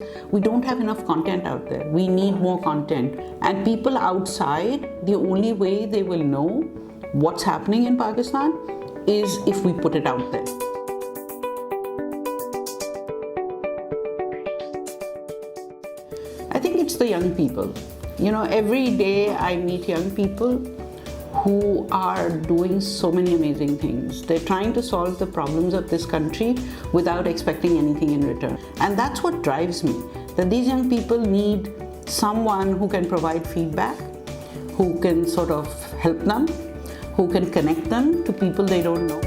We don't have enough content out there. We need more content. And people outside, the only way they will know what's happening in Pakistan is if we put it out there. I think it's the young people. You know, every day I meet young people who are doing so many amazing things. They're trying to solve the problems of this country without expecting anything in return. And that's what drives me, that these young people need someone who can provide feedback, who can sort of help them, who can connect them to people they don't know.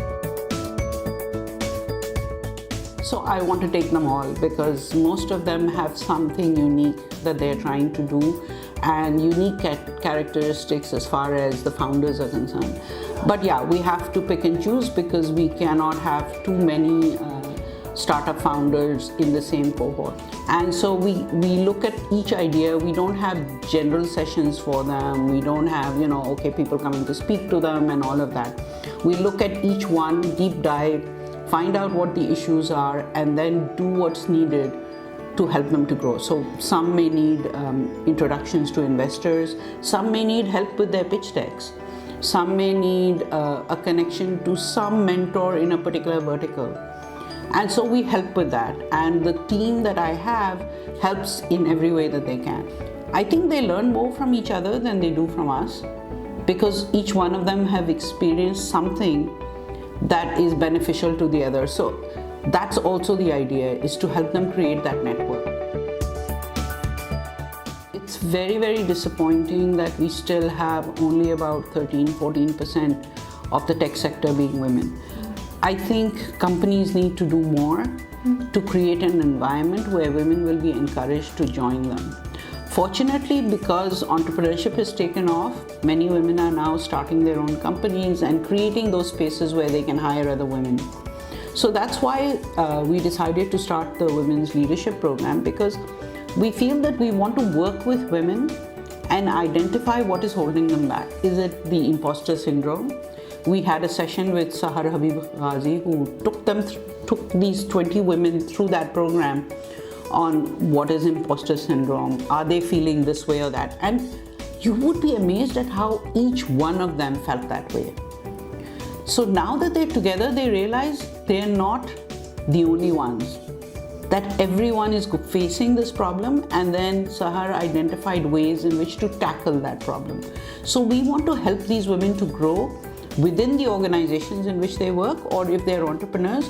So I want to take them all because most of them have something unique that they're trying to do and unique characteristics as far as the founders are concerned. But yeah, we have to pick and choose because we cannot have too many startup founders in the same cohort. And so we look at each idea. We don't have general sessions for them. We don't have, people coming to speak to them and all of that. We look at each one, deep dive, find out what the issues are, and then do what's needed to help them to grow. So some may need introductions to investors, some may need help with their pitch decks, some may need a connection to some mentor in a particular vertical. And so we help with that. And the team that I have helps in every way that they can. I think they learn more from each other than they do from us because each one of them have experienced something that is beneficial to the other. So that's also the idea, is to help them create that network. It's very, very disappointing that we still have only about 13-14% of the tech sector being women. I think companies need to do more to create an environment where women will be encouraged to join them. Fortunately, because entrepreneurship has taken off, many women are now starting their own companies and creating those spaces where they can hire other women. So that's why we decided to start the Women's Leadership Program, because we feel that we want to work with women and identify what is holding them back. Is it the imposter syndrome? We had a session with Sahar Habib Ghazi, who took these 20 women through that program on what is imposter syndrome, are they feeling this way or that, and you would be amazed at how each one of them felt that way. So now that they're together, they realize they're not the only ones, that everyone is facing this problem, and then Sahar identified ways in which to tackle that problem. So we want to help these women to grow within the organizations in which they work, or if they're entrepreneurs,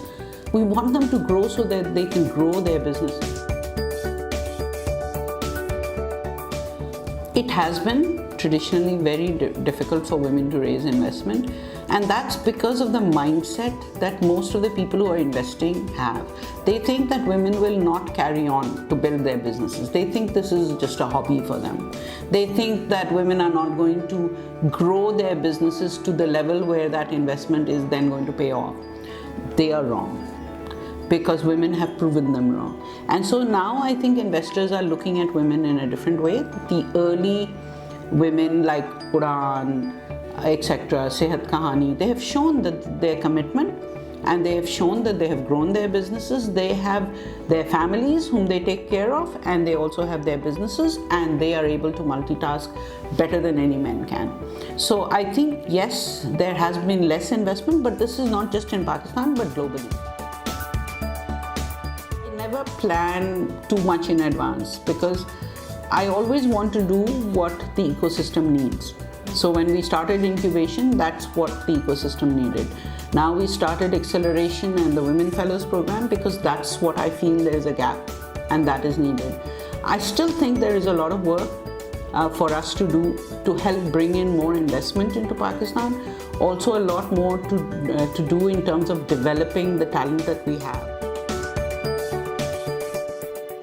we want them to grow so that they can grow their businesses. It has been traditionally very difficult for women to raise investment, and that's because of the mindset that most of the people who are investing have. They think that women will not carry on to build their businesses. They think this is just a hobby for them. They think that women are not going to grow their businesses to the level where that investment is then going to pay off. They are wrong, because women have proven them wrong. And so now I think investors are looking at women in a different way. The early women like Udan, etc., Sehat Kahani, they have shown that their commitment, and they have shown that they have grown their businesses. They have their families whom they take care of, and they also have their businesses, and they are able to multitask better than any man can. So I think, yes, there has been less investment, but this is not just in Pakistan, but globally. I never plan too much in advance because I always want to do what the ecosystem needs. So when we started incubation, that's what the ecosystem needed. Now we started acceleration and the Women Fellows program because that's what I feel there is a gap and that is needed. I still think there is a lot of work for us to do to help bring in more investment into Pakistan. Also a lot more to do in terms of developing the talent that we have.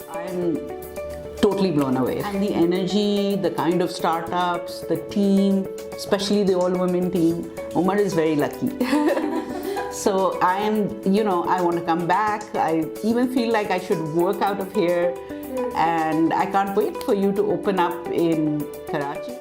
I'm totally blown away. And the energy, the kind of startups, the team, especially the all-women team. Umar is very lucky. So I want to come back. I even feel like I should work out of here. And I can't wait for you to open up in Karachi.